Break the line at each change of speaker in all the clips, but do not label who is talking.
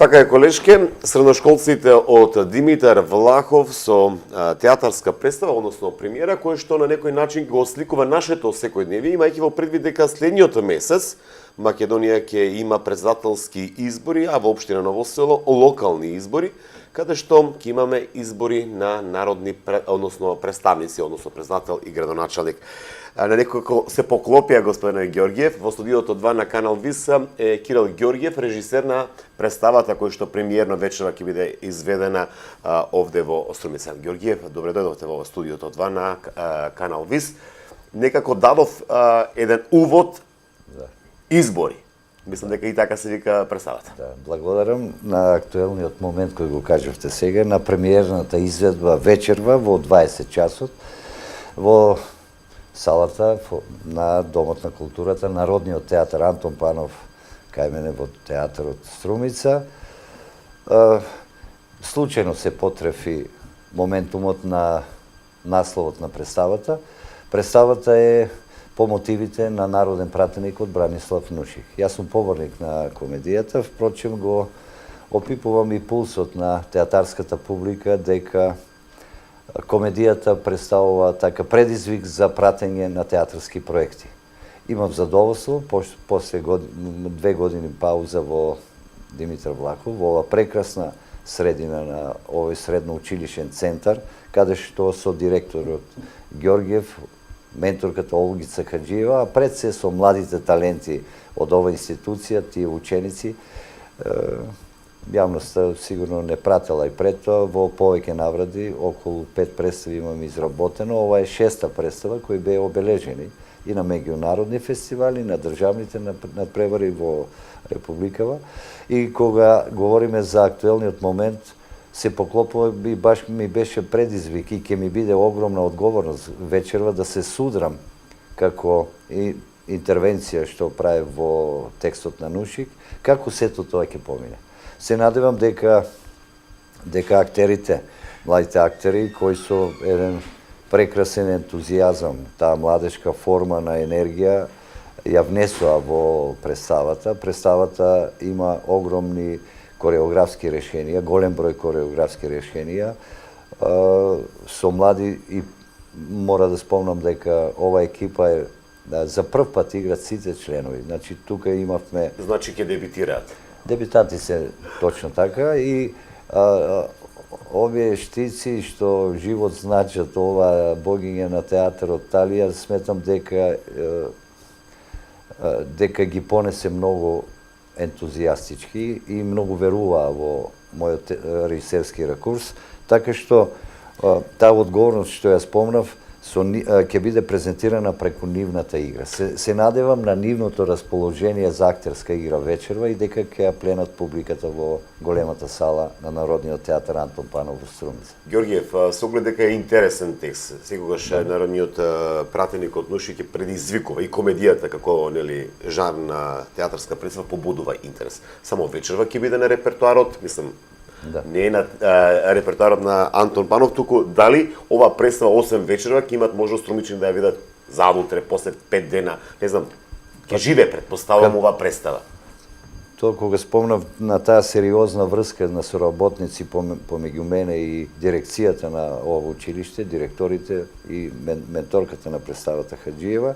Така е, колешке, средношколците од Димитар Влахов со театарска представа, односно премиера, која што на некој начин го осликува нашето секојдневие, имајќи во предвид дека следниот месец Македонија ќе има председателски избори, а во општина Ново Село локални избори, каде што ќе имаме избори на народни, односно представници, односно председател и градоначалник. На некој се поклопија господина Ѓорѓиев, во студиото 2 на Канал Вис е Кирил Ѓорѓиев, режисер на представата која што премиерно вечера ќе биде изведена овде во Струмица. Ѓорѓиев, добре дојдовте во студиото 2 на Канал Вис. Некако дадов еден увод избори. Мислам дека и така се вика представата.
Да, благодарам на актуелниот момент кој го кажавте сега, на премиерната изведба вечерва во 20 часот во салата на Домот на културата, Народниот театар Антон Панов, кај мене во театарот Струмица. Случајно се потрефи моментумот на насловот на представата. Представата е по мотивите на народен пратеник од Бранислав Нушик. Јас сум поборник на комедијата, впрочем го опипувам и пулсот на театарската публика дека комедијата представува така предизвик за пратење на театарски проекти. Имам задоволство, после 2 години пауза во Димитар Влахов, во ова прекрасна средина на овој средно училишен центар, каде што со директорот Ѓорѓев, менторката Олгица Хаджиева, а пред се со младите таленти од оваа институција, тие ученици, јавноста сигурно не пратела и пред тоа, во повеќе навради, околу 5 представи имам изработено. Ова е 6-та представа кои беа обележени и на меѓународни фестивали, на државните надпревари во Републикава. И кога говориме за актуелниот момент, се поклопува би баш ми беше предизвик и ќе ми биде огромна одговорност вечерва да се судрам како и интервенција што прави во текстот на Нушик, како сето тоа ќе помине. Се надевам дека актерите, младите актери кои со еден прекрасен ентузијазам, таа младешка форма на енергија ја внесоа во представата. Представата има огромни кореографски решенија, голем број кореографски решенија, со млади и мора да спомнам дека ова екипа е за прв пат играат сите членови. Значи тука имавме...
Значи ќе дебитираат.
Дебитанти се точно така и овие штици што живот значат, ова богиња на театарот Талија, сметам дека ги понесе многу ентузијастички и многу веруваа во мојот режисерски ракурс, така што таа одговорност што ја спомнав ќе биде презентирана преку нивната игра. Се надевам на нивното расположение за актерска игра вечерва и дека ќе ја пленат публиката во големата сала на Народниот театар Антон Панов во Струмица.
Ѓорѓиев, со оглед дека е интересен текст, секогаш народниот пратеник од Нушик ќе предизвикува и комедијата како жар на театарска представа побудува интерес. Само вечерва ќе биде на репертоарот, мислам, не е на репертоарот на Антон Панов, туку дали ова представа 8 вечерва ќе имат можност струмични да ја видат заутре, после 5 дена, не знам, ќе живе, предпоставувам, ова представа.
Тоа кога спомнав на таа сериозна врска на соработници помеѓу мене и дирекцијата на ова училиште, директорите и менторката на представата Хаджиева,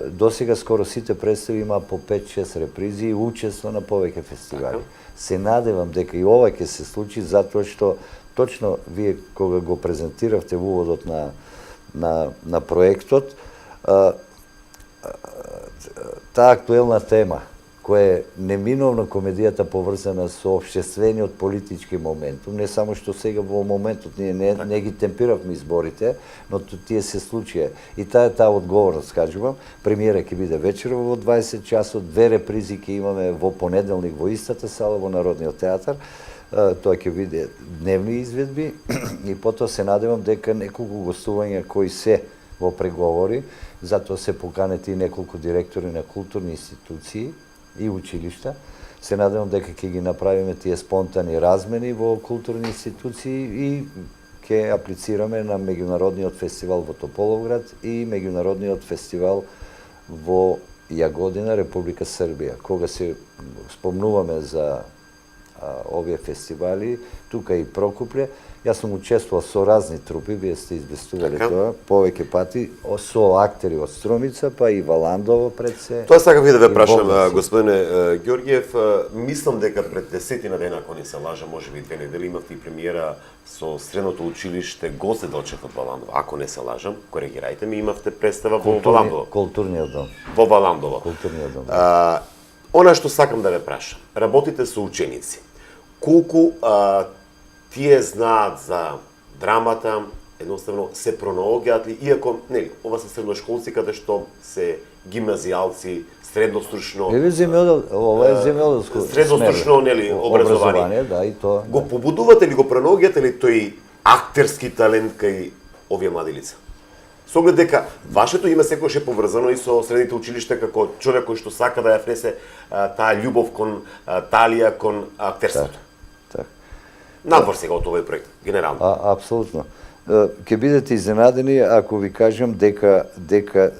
досега скоро сите представи има по 5-6 репризи и учество на повеќе фестивали. Се надевам дека и ова ќе се случи, затоа што точно вие кога го презентиравте во уводот на проектот, таа актуелна тема, која е неминовно комедијата поврзана со општествениот политички моментум, не само што сега во моментот ние не ги темпиравме изборите, но тие се случија. И таа одговорност, кажувам, премиера ќе биде вечерва во 20 часот, 2 репризи ќе имаме во понеделник во истата сала во Народниот театар, тоа ќе биде дневни изведби и потоа се надевам дека неколку гостувања кои се во преговори, затоа се поканети неколку директори на културни институции и училишта. Се надевам дека ќе ги направиме тие спонтани размени во културни институции и ќе аплицираме на меѓународниот фестивал во Тополовград и меѓународниот фестивал во Јагодина, Република Србија. Кога се спомнуваме за овие фестивали, тука и Прокупле. Јас сум учествувал со разни трупи, вие сте известували тоа, повеќе пати, со актери од Струмица, па и Валандово пред се.
Тоа сакав и да ве прашам,
Богданци.
господине Ѓорѓиев, мислам дека пред 10 дена, ако не се лажам, можеби 2 недели, имавте и премиера со Средното училиште Гоце Делчев од Валандово, ако не се лажам, коригирајте ми, имавте представа во Валандово.
Културниот дом.
Во Валандово.
Културниот дом.
Она што сакам да ве прашам, работите со ученици. Колку тие знаат за драмата, едноставно се пронаоѓаат ли, иако, нели, ова се средношколци каде што се гимназијалци, средностручно,
Ова е земјоделско
средностручно, нели, образование.
Да, и тоа.
Го побудувате ли, го пронаоѓате ли тој актерски талент кај овие млади лица? Со оглед дека вашето име секогаш е поврзано и со средните училишта како човек кој што сака да ја внесе таа љубов кон талија, кон актерството.
Так.
Надвор сега од овој проект, генерално.
Апсолутно. Ќе бидете изненадени ако ви кажам дека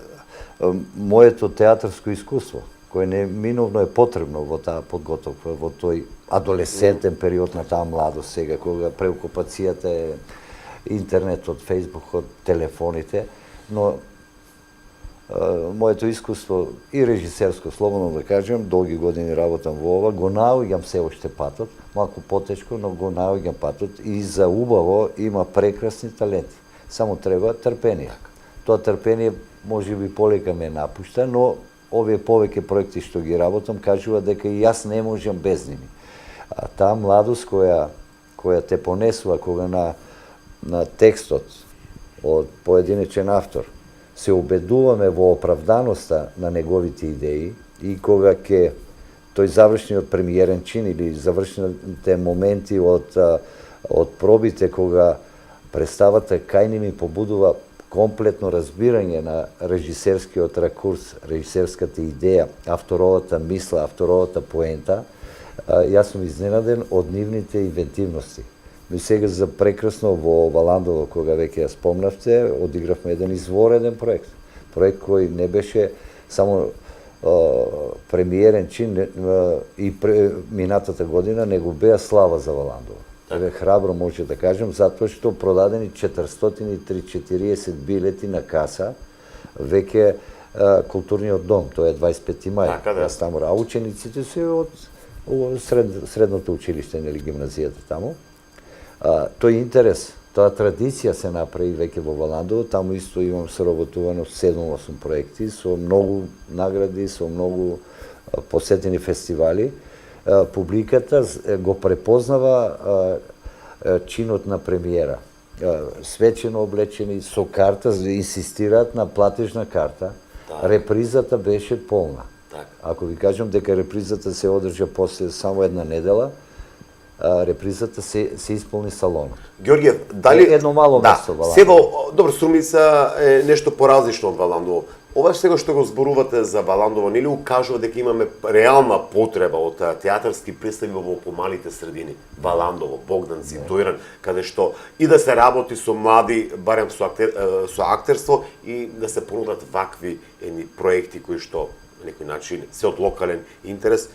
моето театарско искуство, кое неминовно е потребно во таа подготовка, во тој адолесцентен период на таа младост сега, кога преокупацијата е интернетот, фејсбукот, телефоните, но моето искуство и режисерско, слободно да кажем, долги години работам во ова, го наоѓам се уште патот, малку потешко, но го наоѓам патот и за убаво има прекрасни таленти. Само треба трпение. Тоа трпение можеби полека ме напушта, но овие повеќе проекти што ги работам кажува дека и јас не можам без ними. Таа младост која те понесува кога на текстот од поединечен автор се убедуваме во оправданоста на неговите идеи и кога ќе тој завршниот премиерен чин или завршните моменти од пробите кога представата кај ни ми побудува комплетно разбирање на режисерскиот ракурс, режисерската идеја, авторовата мисла, авторовата поента, јас сум изненаден од нивните инвентивности. Но сега за прекрасно во Валандово, кога веќе ја спомнавте, одигравме еден извореден проект. Проект кој не беше само премиерен чин и минатата година, него беа слава за Валандово. Еве храбро може да кажем, затоа што продадени 440 билети на каса, веќе културниот дом, тоа е 25 мај.
Така да.
Јас таму, а учениците се од средното училиште, нели гимназијата таму. Тој интерес, тоа традиција се направи веќе во Валандово, таму исто имам соработувано 7-8 проекти со многу награди, со многу посетени фестивали. Публиката го препознава чинот на премиера. Свечено облечени со карта, инсистираат на платежна карта. Репризата беше полна. Ако ви кажам дека репризата се одржа после само една недела, репризата се исполни салонот.
Ѓорѓе, дали
едно мало место Валандово?
Сево, добро, Струмица е нешто поразлично од Валандово. Ова сега што го зборувате за Валандово, нели укажува дека имаме реална потреба од театарски представи во помалите средини? Валандово, Богданци, Дојран, каде што и да се работи со млади, барем со актерство и да се понудат вакви проекти кои што на некој начин се од локален интерес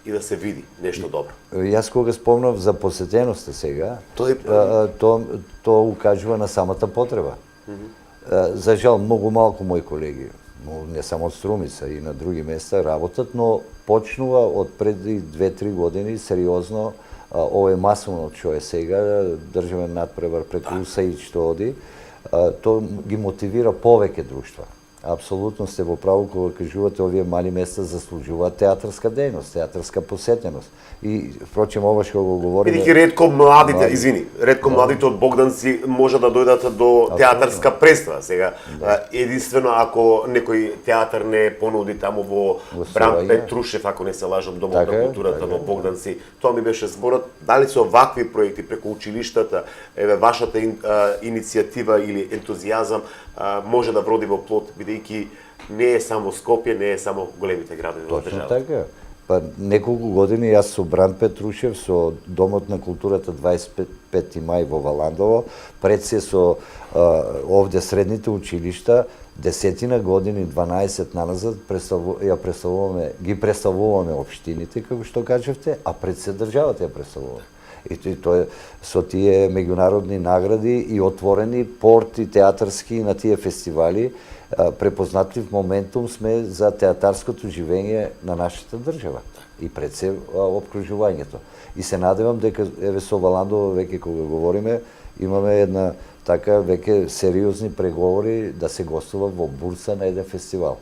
и да се види нешто добро.
Јас кога спомнав за посетеноста сега, тоа укажува на самата потреба. За жал, многу малку мои колеги, не само од Струмица и на други места работат, но почнува од преди 2-3 години сериозно овој масовно што е сега, државен надпревар преку УСАИД што оди, тоа ги мотивира повеќе друштва. Апсолутно сте во право кога кажувате овие мали места заслужуваат театарска дејност, театарска посетеност. И впрочем ова што го говориме.
Бидејќи ретко младите, ретко младите од Богданци може да дојдат до театарска представа. Сега единствено ако некој театар не понуди таму во Бран Петрушев, ако не се лажам, Домот на културата во Богданци, тоа ми беше зборот. Дали се овакви проекти преку училиштата, еве вашата иницијатива или ентузијазам може да вроди во плод, бидејќи не е само Скопје, не е само големите градови во државата.
Точно така. Па неколку години јас со Бран Петрушев со Домот на културата 25 мај во Валандово, пред се со овде средните училишта, 10 години, 12 наназад ги представуваме општините, како што кажавте, а пред се државата ја представува. И тоа со тие меѓународни награди и отворени порти театарски на тие фестивали, препознатлив моментум сме за театарското живење на нашата држава и пред се обкружувањето. И се надевам дека еве со Валандово веќе кога говориме, имаме една така веќе сериозни преговори да се гостува во Бурса на еден фестивал.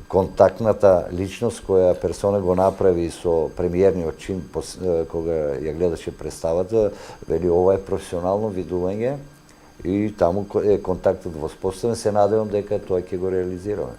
Контактната личност која персона го направи со премиерниот чин кога ја гледаше представата, вели ова е професионално видување и таму е контактот воспоставен, се надевам дека тоа ќе го реализираме.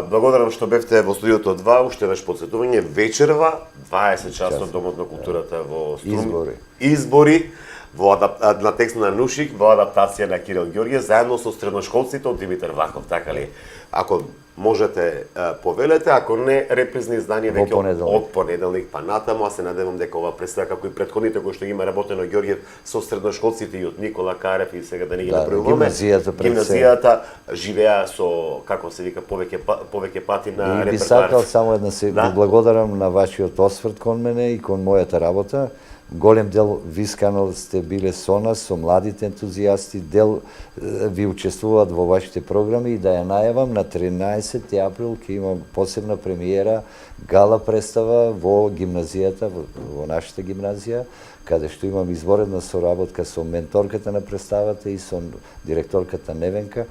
Благодарам што бевте во студиото 2, уште еднаш потсетување, вечерва, 20 часот Домот на културата во Струм. Избори на текст на Нушик, во адаптација на Кирил Ѓорѓев, заедно со средношколците од Димитар Влахов, така ли? Ако можете, повелете, ако не, репризни издање веќе од понеделник па натаму, а се надевам дека ова представа, како и претходните кои што ги има работено Ѓорѓев со средношколците и од Никола Карев и сега да не ги набројуваме. Гимназијата живеа со, како се вика, повеќе пати на репертоар.
И би сакал само една се благодарам на вашиот осврт кон мене и кон мојата работа. Голем дел висканал сте биле со нас, со младите ентузијасти, дел ви учествуваат во вашите програми и да ја најавам на 13 април ќе имам посебна премиера, гала представа во гимназијата, во нашата гимназија, каде што имам изворедна соработка со менторката на представата и со директорката Невенка,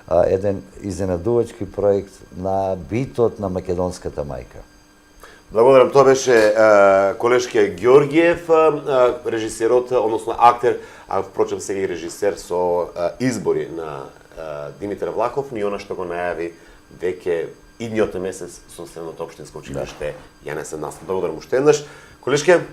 еден изненадувачки проект на битот на македонската мајка.
Благодарам, тоа беше колешкиот Ѓорѓев, режисерот, односно актер, а впрочем сега и режисер со избори на Димитар Влахов, и она што го најави веќе идниот месец со Средното општинско училиште Јанесен Настан. Благодарам уште еднаш. Колешке,